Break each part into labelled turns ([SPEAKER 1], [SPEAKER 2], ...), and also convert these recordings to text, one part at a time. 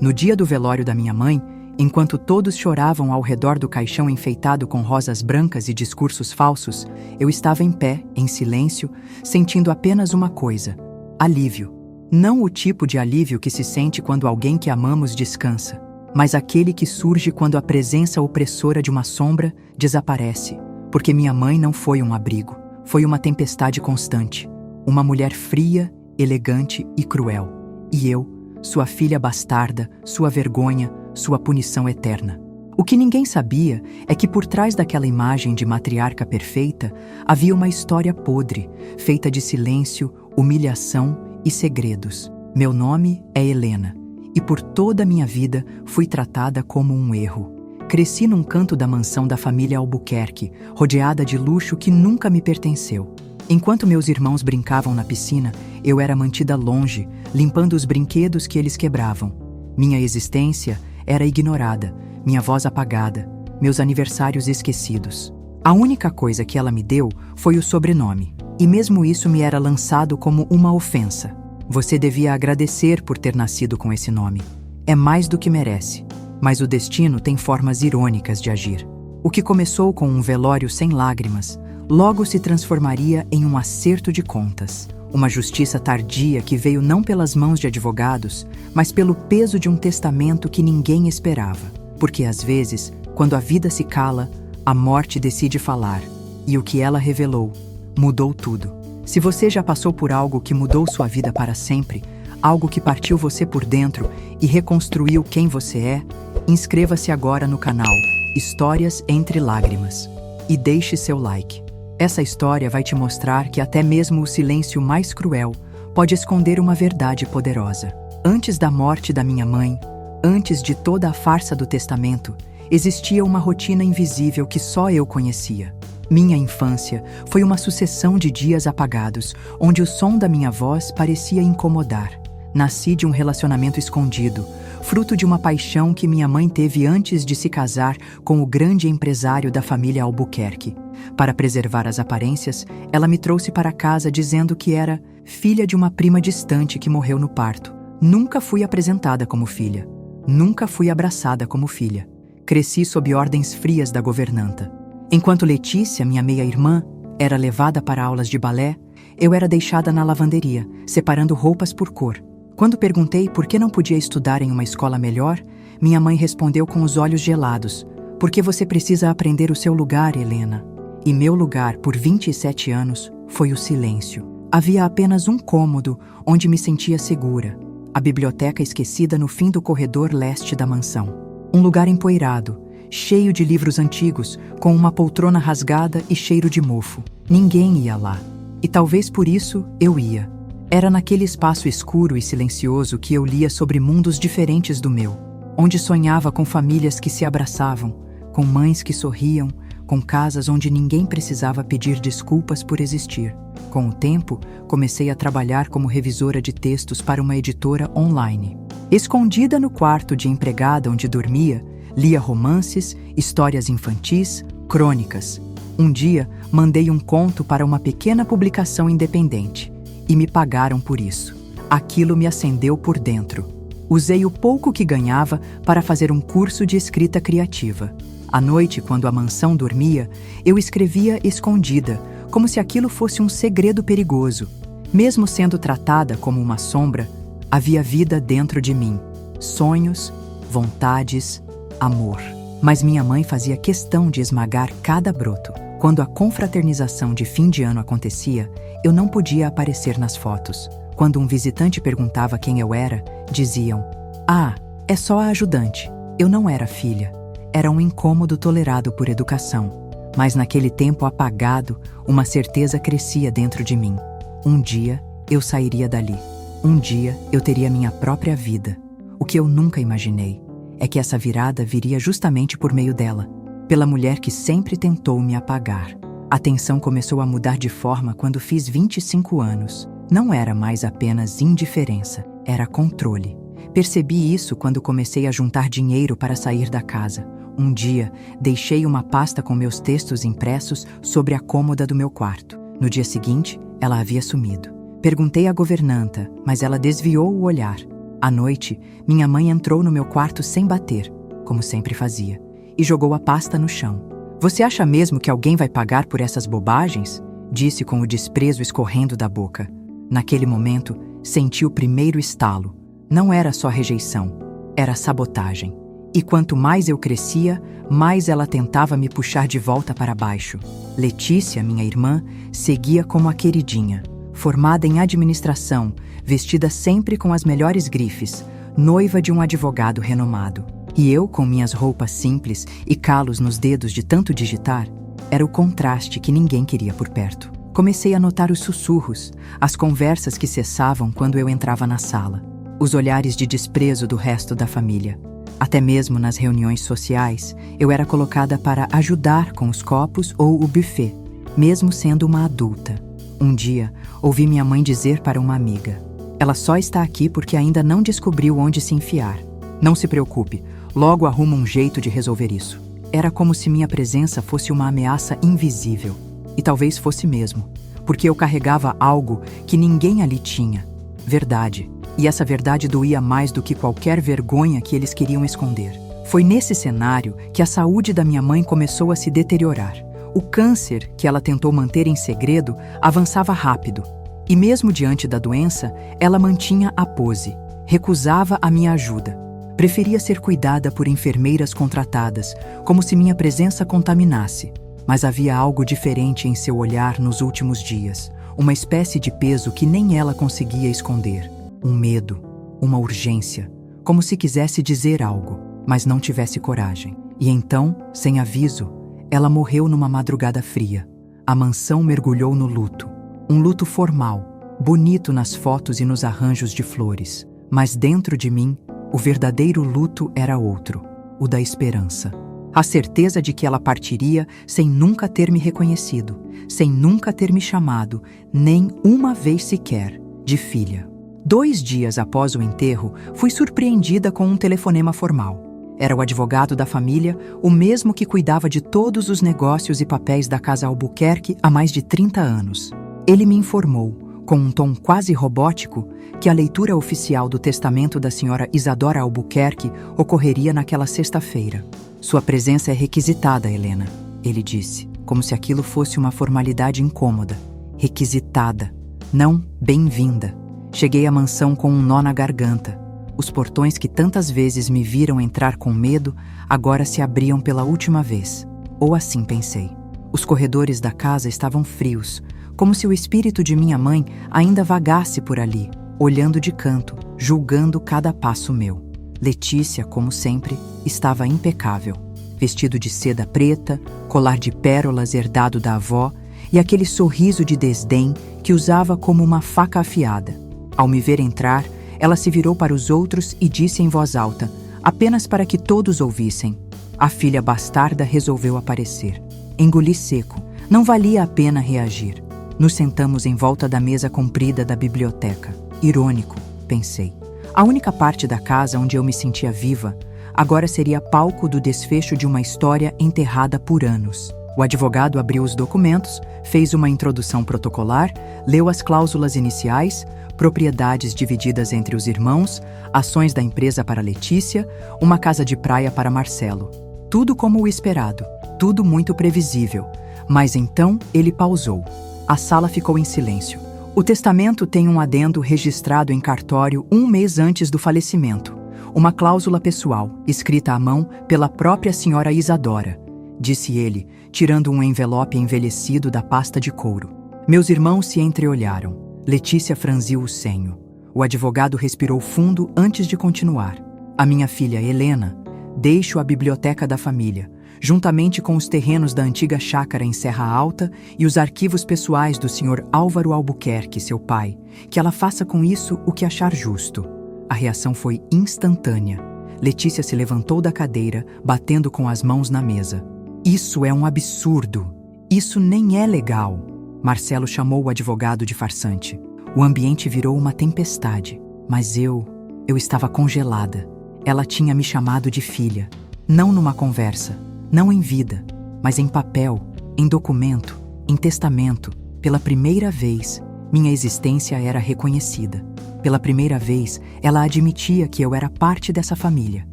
[SPEAKER 1] No dia do velório da minha mãe, enquanto todos choravam ao redor do caixão enfeitado com rosas brancas e discursos falsos, eu estava em pé, em silêncio, sentindo apenas uma coisa: alívio. Não o tipo de alívio que se sente quando alguém que amamos descansa, mas aquele que surge quando a presença opressora de uma sombra desaparece, porque minha mãe não foi um abrigo, foi uma tempestade constante, uma mulher fria, elegante e cruel. E eu, sua filha bastarda, sua vergonha, sua punição eterna. O que ninguém sabia é que por trás daquela imagem de matriarca perfeita havia uma história podre, feita de silêncio, humilhação e segredos. Meu nome é Helena, e por toda a minha vida fui tratada como um erro. Cresci num canto da mansão da família Albuquerque, rodeada de luxo que nunca me pertenceu. Enquanto meus irmãos brincavam na piscina, eu era mantida longe, limpando os brinquedos que eles quebravam. Minha existência era ignorada, minha voz apagada, meus aniversários esquecidos. A única coisa que ela me deu foi o sobrenome, e mesmo isso me era lançado como uma ofensa. Você devia agradecer por ter nascido com esse nome. É mais do que merece, mas o destino tem formas irônicas de agir. O que começou com um velório sem lágrimas, logo se transformaria em um acerto de contas. Uma justiça tardia que veio não pelas mãos de advogados, mas pelo peso de um testamento que ninguém esperava. Porque às vezes, quando a vida se cala, a morte decide falar. E o que ela revelou mudou tudo. Se você já passou por algo que mudou sua vida para sempre, algo que partiu você por dentro e reconstruiu quem você é, inscreva-se agora no canal Histórias Entre Lágrimas e deixe seu like. Essa história vai te mostrar que até mesmo o silêncio mais cruel pode esconder uma verdade poderosa. Antes da morte da minha mãe, antes de toda a farsa do testamento, existia uma rotina invisível que só eu conhecia. Minha infância foi uma sucessão de dias apagados, onde o som da minha voz parecia incomodar. Nasci de um relacionamento escondido, fruto de uma paixão que minha mãe teve antes de se casar com o grande empresário da família Albuquerque. Para preservar as aparências, ela me trouxe para casa dizendo que era filha de uma prima distante que morreu no parto. Nunca fui apresentada como filha. Nunca fui abraçada como filha. Cresci sob ordens frias da governanta. Enquanto Letícia, minha meia-irmã, era levada para aulas de balé, eu era deixada na lavanderia, separando roupas por cor. Quando perguntei por que não podia estudar em uma escola melhor, minha mãe respondeu com os olhos gelados: "Porque você precisa aprender o seu lugar, Helena." E meu lugar, por 27 anos, foi o silêncio. Havia apenas um cômodo onde me sentia segura: a biblioteca esquecida no fim do corredor leste da mansão. Um lugar empoeirado, cheio de livros antigos, com uma poltrona rasgada e cheiro de mofo. Ninguém ia lá. E talvez por isso eu ia. Era naquele espaço escuro e silencioso que eu lia sobre mundos diferentes do meu, onde sonhava com famílias que se abraçavam, com mães que sorriam, com casas onde ninguém precisava pedir desculpas por existir. Com o tempo, comecei a trabalhar como revisora de textos para uma editora online. Escondida no quarto de empregada onde dormia, lia romances, histórias infantis, crônicas. Um dia, mandei um conto para uma pequena publicação independente e me pagaram por isso. Aquilo me acendeu por dentro. Usei o pouco que ganhava para fazer um curso de escrita criativa. À noite, quando a mansão dormia, eu escrevia escondida, como se aquilo fosse um segredo perigoso. Mesmo sendo tratada como uma sombra, havia vida dentro de mim. Sonhos, vontades, amor. Mas minha mãe fazia questão de esmagar cada broto. Quando a confraternização de fim de ano acontecia, eu não podia aparecer nas fotos. Quando um visitante perguntava quem eu era, diziam: "Ah, é só a ajudante." Eu não era filha. Era um incômodo tolerado por educação. Mas naquele tempo apagado, uma certeza crescia dentro de mim. Um dia, eu sairia dali. Um dia, eu teria minha própria vida. O que eu nunca imaginei é que essa virada viria justamente por meio dela, pela mulher que sempre tentou me apagar. A tensão começou a mudar de forma quando fiz 25 anos. Não era mais apenas indiferença, era controle. Percebi isso quando comecei a juntar dinheiro para sair da casa. Um dia, deixei uma pasta com meus textos impressos sobre a cômoda do meu quarto. No dia seguinte, ela havia sumido. Perguntei à governanta, mas ela desviou o olhar. À noite, minha mãe entrou no meu quarto sem bater, como sempre fazia, e jogou a pasta no chão. Você acha mesmo que alguém vai pagar por essas bobagens? Disse com o desprezo escorrendo da boca. Naquele momento, senti o primeiro estalo. Não era só rejeição, era sabotagem. E quanto mais eu crescia, mais ela tentava me puxar de volta para baixo. Letícia, minha irmã, seguia como a queridinha, formada em administração, vestida sempre com as melhores grifes, noiva de um advogado renomado. E eu, com minhas roupas simples e calos nos dedos de tanto digitar, era o contraste que ninguém queria por perto. Comecei a notar os sussurros, as conversas que cessavam quando eu entrava na sala, os olhares de desprezo do resto da família. Até mesmo nas reuniões sociais, eu era colocada para ajudar com os copos ou o buffet, mesmo sendo uma adulta. Um dia, ouvi minha mãe dizer para uma amiga: "Ela só está aqui porque ainda não descobriu onde se enfiar. Não se preocupe, logo arruma um jeito de resolver isso." Era como se minha presença fosse uma ameaça invisível. E talvez fosse mesmo, porque eu carregava algo que ninguém ali tinha. Verdade. E essa verdade doía mais do que qualquer vergonha que eles queriam esconder. Foi nesse cenário que a saúde da minha mãe começou a se deteriorar. O câncer, que ela tentou manter em segredo, avançava rápido. E mesmo diante da doença, ela mantinha a pose. Recusava a minha ajuda. Preferia ser cuidada por enfermeiras contratadas, como se minha presença contaminasse. Mas havia algo diferente em seu olhar nos últimos dias. Uma espécie de peso que nem ela conseguia esconder. Um medo, uma urgência, como se quisesse dizer algo, mas não tivesse coragem. E então, sem aviso, ela morreu numa madrugada fria. A mansão mergulhou no luto. Um luto formal, bonito nas fotos e nos arranjos de flores. Mas dentro de mim, o verdadeiro luto era outro, o da esperança. A certeza de que ela partiria sem nunca ter me reconhecido, sem nunca ter me chamado, nem uma vez sequer, de filha. 2 dias após o enterro, fui surpreendida com um telefonema formal. Era o advogado da família, o mesmo que cuidava de todos os negócios e papéis da Casa Albuquerque há mais de 30 anos. Ele me informou, com um tom quase robótico, que a leitura oficial do testamento da senhora Isadora Albuquerque ocorreria naquela sexta-feira. "Sua presença é requisitada, Helena", ele disse, como se aquilo fosse uma formalidade incômoda. Requisitada, não bem-vinda. Cheguei à mansão com um nó na garganta. Os portões que tantas vezes me viram entrar com medo, agora se abriam pela última vez. Ou assim pensei. Os corredores da casa estavam frios, como se o espírito de minha mãe ainda vagasse por ali, olhando de canto, julgando cada passo meu. Letícia, como sempre, estava impecável. Vestido de seda preta, colar de pérolas herdado da avó e aquele sorriso de desdém que usava como uma faca afiada. Ao me ver entrar, ela se virou para os outros e disse em voz alta, apenas para que todos ouvissem: "A filha bastarda resolveu aparecer." Engoli seco. Não valia a pena reagir. Nos sentamos em volta da mesa comprida da biblioteca. Irônico, pensei. A única parte da casa onde eu me sentia viva, agora seria palco do desfecho de uma história enterrada por anos. O advogado abriu os documentos, fez uma introdução protocolar, leu as cláusulas iniciais, propriedades divididas entre os irmãos, ações da empresa para Letícia, uma casa de praia para Marcelo. Tudo como o esperado, tudo muito previsível. Mas então ele pausou. A sala ficou em silêncio. O testamento tem um adendo registrado em cartório 1 mês antes do falecimento. Uma cláusula pessoal, escrita à mão pela própria senhora Isadora, disse ele, tirando um envelope envelhecido da pasta de couro. Meus irmãos se entreolharam. Letícia franziu o senho. O advogado respirou fundo antes de continuar. A minha filha Helena, deixo a biblioteca da família, juntamente com os terrenos da antiga chácara em Serra Alta e os arquivos pessoais do Sr. Álvaro Albuquerque, seu pai, que ela faça com isso o que achar justo. A reação foi instantânea. Letícia se levantou da cadeira, batendo com as mãos na mesa. "Isso é um absurdo. Isso nem é legal." Marcelo chamou o advogado de farsante. O ambiente virou uma tempestade, mas eu estava congelada. Ela tinha me chamado de filha, não numa conversa, não em vida, mas em papel, em documento, em testamento. Pela primeira vez, minha existência era reconhecida. Pela primeira vez, ela admitia que eu era parte dessa família,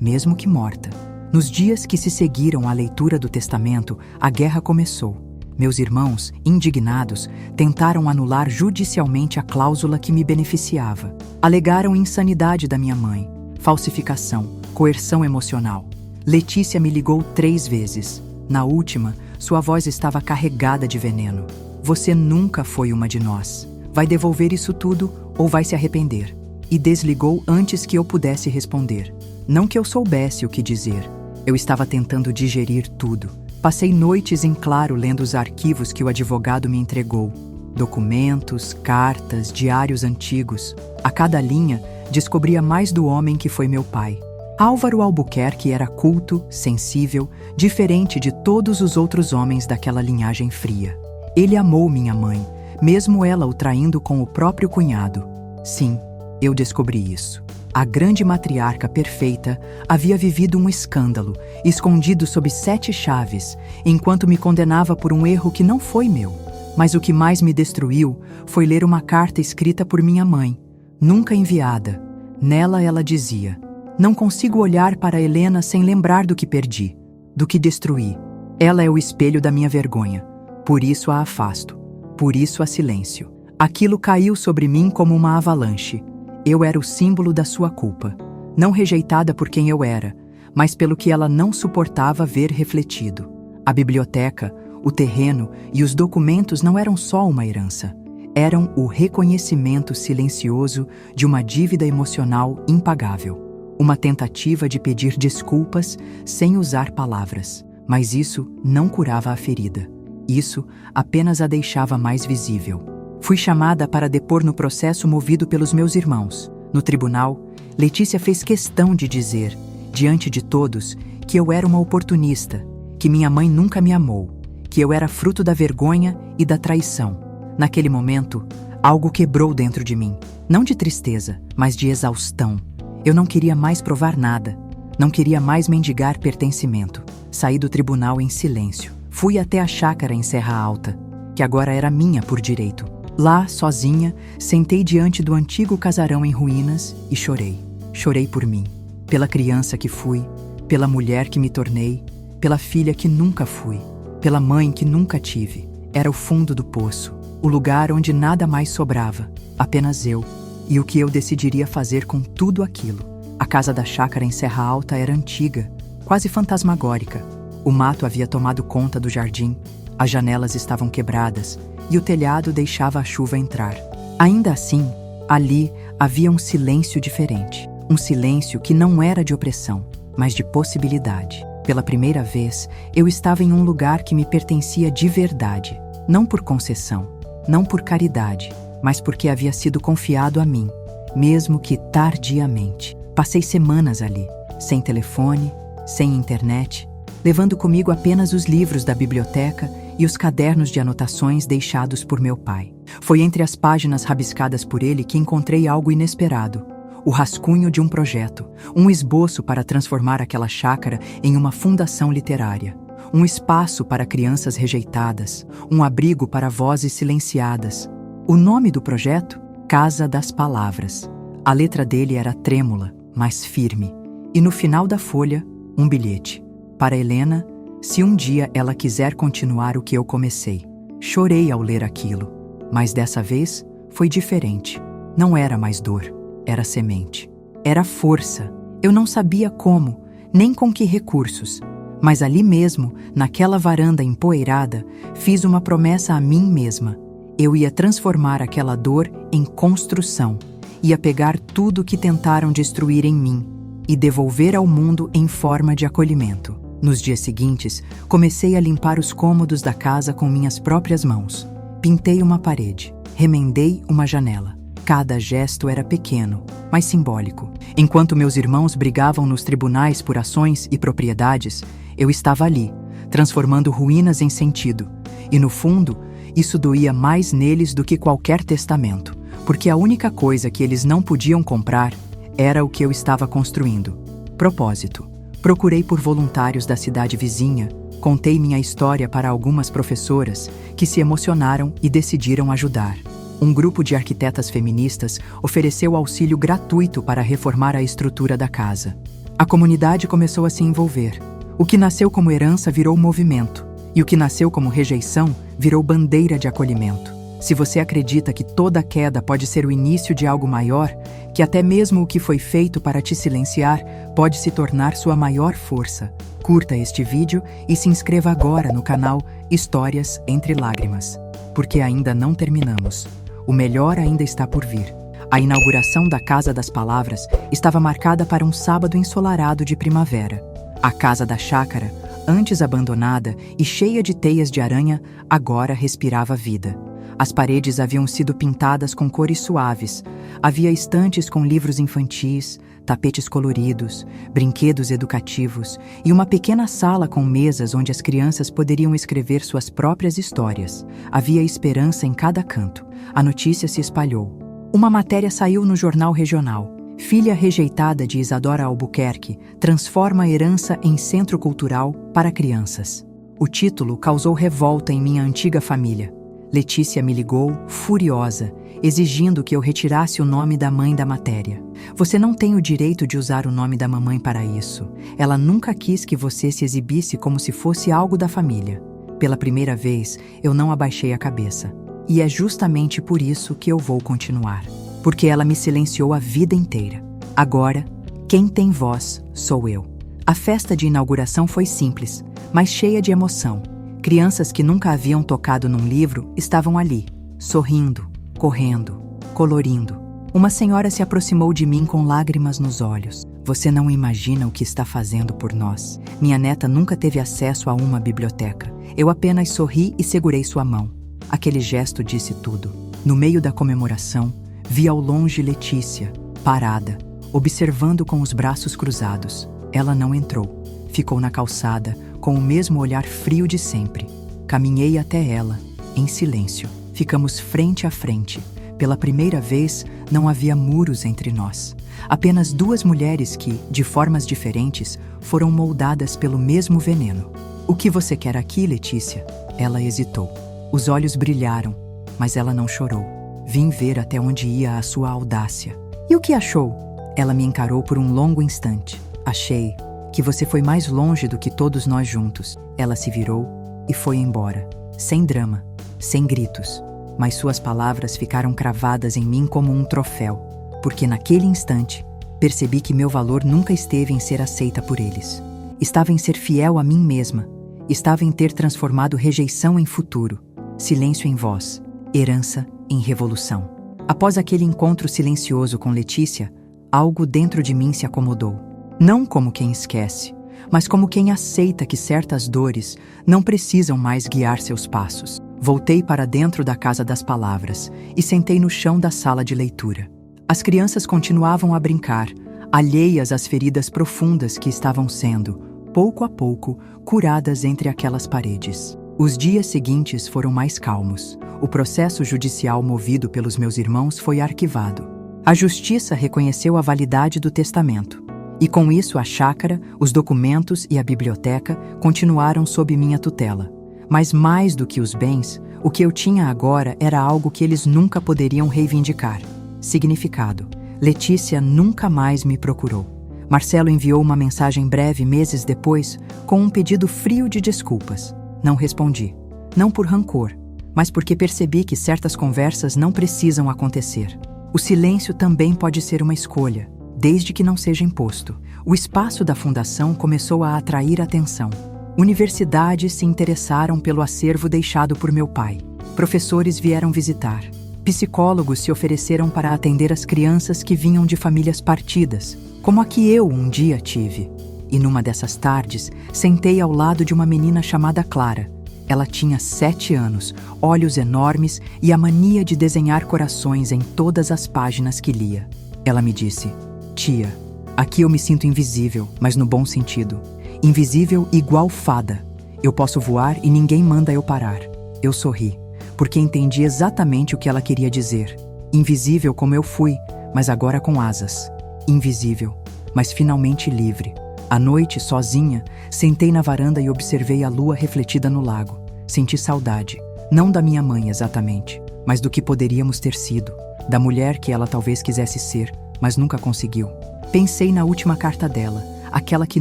[SPEAKER 1] mesmo que morta. Nos dias que se seguiram à leitura do testamento, a guerra começou. Meus irmãos, indignados, tentaram anular judicialmente a cláusula que me beneficiava. Alegaram insanidade da minha mãe, falsificação, coerção emocional. Letícia me ligou 3 vezes. Na última, sua voz estava carregada de veneno. Você nunca foi uma de nós. Vai devolver isso tudo ou vai se arrepender. E desligou antes que eu pudesse responder. Não que eu soubesse o que dizer. Eu estava tentando digerir tudo. Passei noites em claro lendo os arquivos que o advogado me entregou. Documentos, cartas, diários antigos. A cada linha, descobria mais do homem que foi meu pai. Álvaro Albuquerque era culto, sensível, diferente de todos os outros homens daquela linhagem fria. Ele amou minha mãe, mesmo ela o traindo com o próprio cunhado. Sim, eu descobri isso. A grande matriarca perfeita havia vivido um escândalo, escondido sob 7 chaves, enquanto me condenava por um erro que não foi meu. Mas o que mais me destruiu foi ler uma carta escrita por minha mãe, nunca enviada. Nela ela dizia: "Não consigo olhar para Helena sem lembrar do que perdi, do que destruí. Ela é o espelho da minha vergonha. Por isso a afasto. Por isso a silêncio." Aquilo caiu sobre mim como uma avalanche. Eu era o símbolo da sua culpa, não rejeitada por quem eu era, mas pelo que ela não suportava ver refletido. A biblioteca, o terreno e os documentos não eram só uma herança. Eram o reconhecimento silencioso de uma dívida emocional impagável. Uma tentativa de pedir desculpas sem usar palavras. Mas isso não curava a ferida. Isso apenas a deixava mais visível. Fui chamada para depor no processo movido pelos meus irmãos. No tribunal, Letícia fez questão de dizer, diante de todos, que eu era uma oportunista, que minha mãe nunca me amou, que eu era fruto da vergonha e da traição. Naquele momento, algo quebrou dentro de mim, não de tristeza, mas de exaustão. Eu não queria mais provar nada, não queria mais mendigar pertencimento. Saí do tribunal em silêncio. Fui até a chácara em Serra Alta, que agora era minha por direito. Lá, sozinha, sentei diante do antigo casarão em ruínas e chorei. Chorei por mim, pela criança que fui, pela mulher que me tornei, pela filha que nunca fui, pela mãe que nunca tive. Era o fundo do poço, o lugar onde nada mais sobrava, apenas eu, e o que eu decidiria fazer com tudo aquilo. A casa da chácara em Serra Alta era antiga, quase fantasmagórica. O mato havia tomado conta do jardim, as janelas estavam quebradas e o telhado deixava a chuva entrar. Ainda assim, ali havia um silêncio diferente. Um silêncio que não era de opressão, mas de possibilidade. Pela primeira vez, eu estava em um lugar que me pertencia de verdade. Não por concessão, não por caridade, mas porque havia sido confiado a mim, mesmo que tardiamente. Passei semanas ali, sem telefone, sem internet, levando comigo apenas os livros da biblioteca e os cadernos de anotações deixados por meu pai. Foi entre as páginas rabiscadas por ele que encontrei algo inesperado. O rascunho de um projeto, um esboço para transformar aquela chácara em uma fundação literária. Um espaço para crianças rejeitadas, um abrigo para vozes silenciadas. O nome do projeto? Casa das Palavras. A letra dele era trêmula, mas firme. E no final da folha, um bilhete. Para Helena, se um dia ela quiser continuar o que eu comecei. Chorei ao ler aquilo, mas dessa vez foi diferente. Não era mais dor, era semente. Era força. Eu não sabia como, nem com que recursos. Mas ali mesmo, naquela varanda empoeirada, fiz uma promessa a mim mesma. Eu ia transformar aquela dor em construção. Ia pegar tudo que tentaram destruir em mim e devolver ao mundo em forma de acolhimento. Nos dias seguintes, comecei a limpar os cômodos da casa com minhas próprias mãos. Pintei uma parede, remendei uma janela. Cada gesto era pequeno, mas simbólico. Enquanto meus irmãos brigavam nos tribunais por ações e propriedades, eu estava ali, transformando ruínas em sentido. E no fundo, isso doía mais neles do que qualquer testamento, porque a única coisa que eles não podiam comprar era o que eu estava construindo. Propósito. Procurei por voluntários da cidade vizinha, contei minha história para algumas professoras que se emocionaram e decidiram ajudar. Um grupo de arquitetas feministas ofereceu auxílio gratuito para reformar a estrutura da casa. A comunidade começou a se envolver. O que nasceu como herança virou movimento, e o que nasceu como rejeição virou bandeira de acolhimento. Se você acredita que toda queda pode ser o início de algo maior, que até mesmo o que foi feito para te silenciar pode se tornar sua maior força, curta este vídeo e se inscreva agora no canal Histórias Entre Lágrimas, porque ainda não terminamos. O melhor ainda está por vir. A inauguração da Casa das Palavras estava marcada para um sábado ensolarado de primavera. A casa da chácara, antes abandonada e cheia de teias de aranha, agora respirava vida. As paredes haviam sido pintadas com cores suaves. Havia estantes com livros infantis, tapetes coloridos, brinquedos educativos e uma pequena sala com mesas onde as crianças poderiam escrever suas próprias histórias. Havia esperança em cada canto. A notícia se espalhou. Uma matéria saiu no jornal regional. Filha rejeitada de Isadora Albuquerque transforma a herança em centro cultural para crianças. O título causou revolta em minha antiga família. Letícia me ligou, furiosa, exigindo que eu retirasse o nome da mãe da matéria. Você não tem o direito de usar o nome da mamãe para isso. Ela nunca quis que você se exibisse como se fosse algo da família. Pela primeira vez, eu não abaixei a cabeça. E é justamente por isso que eu vou continuar. Porque ela me silenciou a vida inteira. Agora, quem tem voz sou eu. A festa de inauguração foi simples, mas cheia de emoção. Crianças que nunca haviam tocado num livro estavam ali, sorrindo, correndo, colorindo. Uma senhora se aproximou de mim com lágrimas nos olhos. Você não imagina o que está fazendo por nós. Minha neta nunca teve acesso a uma biblioteca. Eu apenas sorri e segurei sua mão. Aquele gesto disse tudo. No meio da comemoração, vi ao longe Letícia, parada, observando com os braços cruzados. Ela não entrou. Ficou na calçada, com o mesmo olhar frio de sempre. Caminhei até ela, em silêncio. Ficamos frente a frente. Pela primeira vez, não havia muros entre nós. Apenas duas mulheres que, de formas diferentes, foram moldadas pelo mesmo veneno. O que você quer aqui, Letícia? Ela hesitou. Os olhos brilharam, mas ela não chorou. Vim ver até onde ia a sua audácia. E o que achou? Ela me encarou por um longo instante. Achei que você foi mais longe do que todos nós juntos. Ela se virou e foi embora, sem drama, sem gritos. Mas suas palavras ficaram cravadas em mim como um troféu, porque naquele instante percebi que meu valor nunca esteve em ser aceita por eles. Estava em ser fiel a mim mesma. Estava em ter transformado rejeição em futuro, silêncio em voz, herança em revolução. Após aquele encontro silencioso com Letícia, algo dentro de mim se acomodou. Não como quem esquece, mas como quem aceita que certas dores não precisam mais guiar seus passos. Voltei para dentro da Casa das Palavras e sentei no chão da sala de leitura. As crianças continuavam a brincar, alheias às feridas profundas que estavam sendo, pouco a pouco, curadas entre aquelas paredes. Os dias seguintes foram mais calmos. O processo judicial movido pelos meus irmãos foi arquivado. A justiça reconheceu a validade do testamento. E com isso a chácara, os documentos e a biblioteca continuaram sob minha tutela. Mas mais do que os bens, o que eu tinha agora era algo que eles nunca poderiam reivindicar. Significado. Letícia nunca mais me procurou. Marcelo enviou uma mensagem breve meses depois, com um pedido frio de desculpas. Não respondi. Não por rancor, mas porque percebi que certas conversas não precisam acontecer. O silêncio também pode ser uma escolha, desde que não seja imposto. O espaço da fundação começou a atrair atenção. Universidades se interessaram pelo acervo deixado por meu pai. Professores vieram visitar. Psicólogos se ofereceram para atender as crianças que vinham de famílias partidas, como a que eu um dia tive. E numa dessas tardes, sentei ao lado de uma menina chamada Clara. Ela tinha 7 anos, olhos enormes e a mania de desenhar corações em todas as páginas que lia. Ela me disse: "Tia, aqui eu me sinto invisível, mas no bom sentido. Invisível igual fada. Eu posso voar e ninguém manda eu parar." Eu sorri, porque entendi exatamente o que ela queria dizer. Invisível como eu fui, mas agora com asas. Invisível, mas finalmente livre. À noite, sozinha, sentei na varanda e observei a lua refletida no lago. Senti saudade, não da minha mãe exatamente, mas do que poderíamos ter sido, da mulher que ela talvez quisesse ser, mas nunca conseguiu. Pensei na última carta dela, aquela que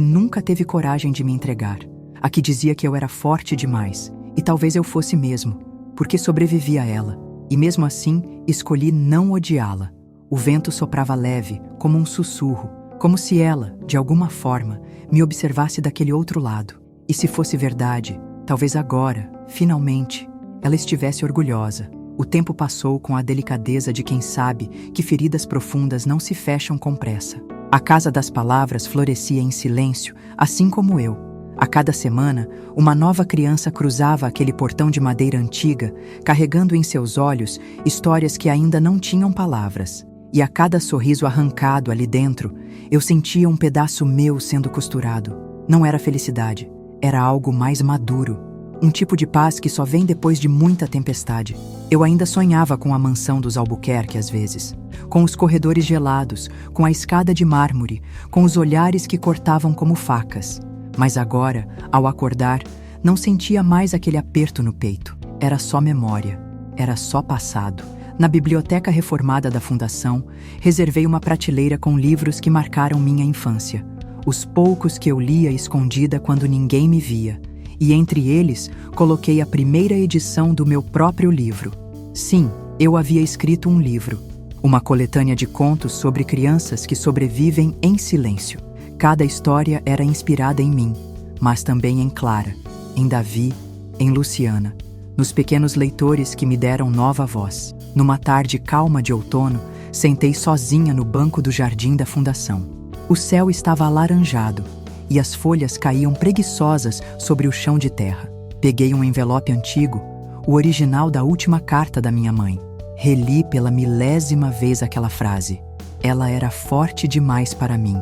[SPEAKER 1] nunca teve coragem de me entregar, a que dizia que eu era forte demais, e talvez eu fosse mesmo, porque sobrevivi a ela, e mesmo assim escolhi não odiá-la. O vento soprava leve, como um sussurro, como se ela, de alguma forma, me observasse daquele outro lado. E se fosse verdade, talvez agora, finalmente, ela estivesse orgulhosa. O tempo passou com a delicadeza de quem sabe que feridas profundas não se fecham com pressa. A Casa das Palavras florescia em silêncio, assim como eu. A cada semana, uma nova criança cruzava aquele portão de madeira antiga, carregando em seus olhos histórias que ainda não tinham palavras. E a cada sorriso arrancado ali dentro, eu sentia um pedaço meu sendo costurado. Não era felicidade, era algo mais maduro. Um tipo de paz que só vem depois de muita tempestade. Eu ainda sonhava com a mansão dos Albuquerque às vezes, com os corredores gelados, com a escada de mármore, com os olhares que cortavam como facas. Mas agora, ao acordar, não sentia mais aquele aperto no peito. Era só memória, era só passado. Na biblioteca reformada da Fundação, reservei uma prateleira com livros que marcaram minha infância. Os poucos que eu lia escondida quando ninguém me via. E entre eles, coloquei a primeira edição do meu próprio livro. Sim, eu havia escrito um livro. Uma coletânea de contos sobre crianças que sobrevivem em silêncio. Cada história era inspirada em mim, mas também em Clara, em Davi, em Luciana, nos pequenos leitores que me deram nova voz. Numa tarde calma de outono, sentei sozinha no banco do jardim da Fundação. O céu estava alaranjado e as folhas caíam preguiçosas sobre o chão de terra. Peguei um envelope antigo, o original da última carta da minha mãe. Reli pela 1000ª vez aquela frase. Ela era forte demais para mim.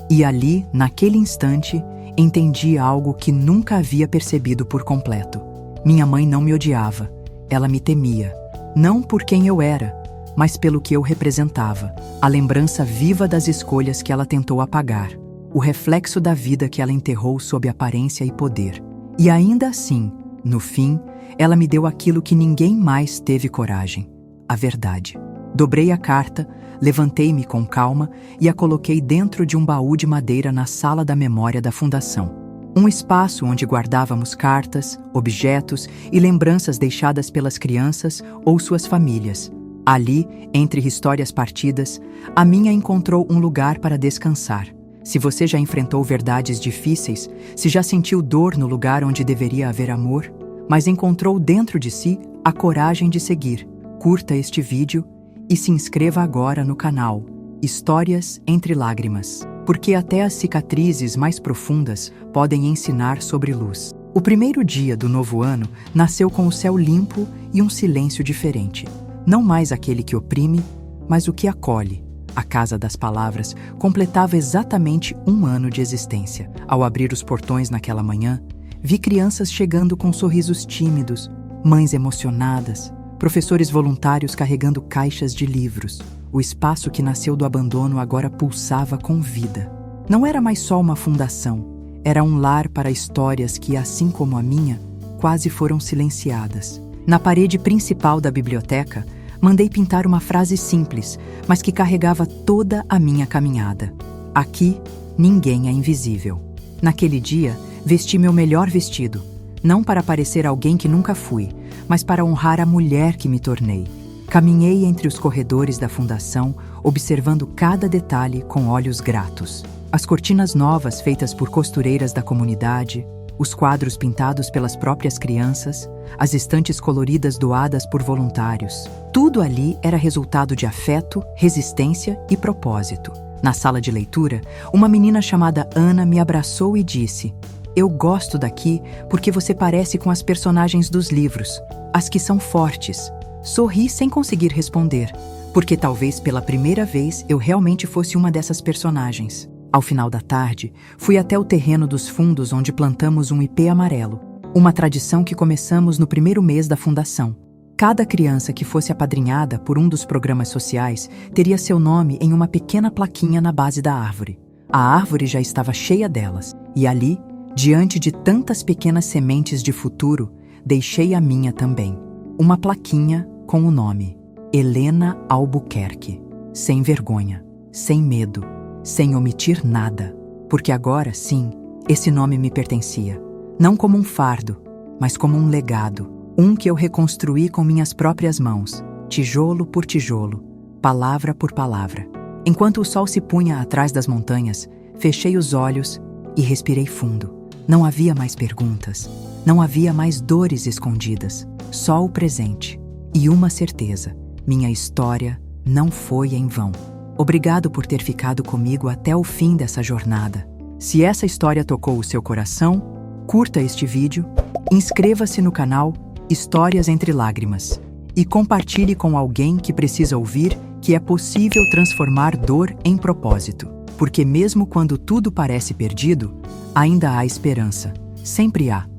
[SPEAKER 1] E ali, naquele instante, entendi algo que nunca havia percebido por completo. Minha mãe não me odiava, ela me temia. Não por quem eu era, mas pelo que eu representava. A lembrança viva das escolhas que ela tentou apagar. O reflexo da vida que ela enterrou sob aparência e poder. E ainda assim, no fim, ela me deu aquilo que ninguém mais teve coragem. A verdade. Dobrei a carta, levantei-me com calma e a coloquei dentro de um baú de madeira na sala da memória da Fundação. Um espaço onde guardávamos cartas, objetos e lembranças deixadas pelas crianças ou suas famílias. Ali, entre histórias partidas, a minha encontrou um lugar para descansar. Se você já enfrentou verdades difíceis, se já sentiu dor no lugar onde deveria haver amor, mas encontrou dentro de si a coragem de seguir, curta este vídeo e se inscreva agora no canal Histórias entre Lágrimas, porque até as cicatrizes mais profundas podem ensinar sobre luz. O primeiro dia do novo ano nasceu com o céu limpo e um silêncio diferente. Não mais aquele que oprime, mas o que acolhe. A Casa das Palavras completava exatamente 1 ano de existência. Ao abrir os portões naquela manhã, vi crianças chegando com sorrisos tímidos, mães emocionadas, professores voluntários carregando caixas de livros. O espaço que nasceu do abandono agora pulsava com vida. Não era mais só uma fundação, era um lar para histórias que, assim como a minha, quase foram silenciadas. Na parede principal da biblioteca, mandei pintar uma frase simples, mas que carregava toda a minha caminhada. Aqui, ninguém é invisível. Naquele dia, vesti meu melhor vestido, não para parecer alguém que nunca fui, mas para honrar a mulher que me tornei. Caminhei entre os corredores da Fundação, observando cada detalhe com olhos gratos. As cortinas novas feitas por costureiras da comunidade, os quadros pintados pelas próprias crianças, as estantes coloridas doadas por voluntários. Tudo ali era resultado de afeto, resistência e propósito. Na sala de leitura, uma menina chamada Ana me abraçou e disse: "Eu gosto daqui porque você parece com as personagens dos livros, as que são fortes." Sorri sem conseguir responder, porque talvez pela primeira vez eu realmente fosse uma dessas personagens. Ao final da tarde, fui até o terreno dos fundos onde plantamos um ipê amarelo, uma tradição que começamos no primeiro mês da fundação. Cada criança que fosse apadrinhada por um dos programas sociais teria seu nome em uma pequena plaquinha na base da árvore. A árvore já estava cheia delas, e ali, diante de tantas pequenas sementes de futuro, deixei a minha também. Uma plaquinha com o nome Helena Albuquerque, sem vergonha, sem medo, sem omitir nada, porque agora, sim, esse nome me pertencia, não como um fardo, mas como um legado, um que eu reconstruí com minhas próprias mãos, tijolo por tijolo, palavra por palavra. Enquanto o sol se punha atrás das montanhas, fechei os olhos e respirei fundo. Não havia mais perguntas, não havia mais dores escondidas, só o presente e uma certeza: minha história não foi em vão. Obrigado por ter ficado comigo até o fim dessa jornada. Se essa história tocou o seu coração, curta este vídeo, inscreva-se no canal Histórias Entre Lágrimas e compartilhe com alguém que precisa ouvir que é possível transformar dor em propósito, porque mesmo quando tudo parece perdido, ainda há esperança. Sempre há.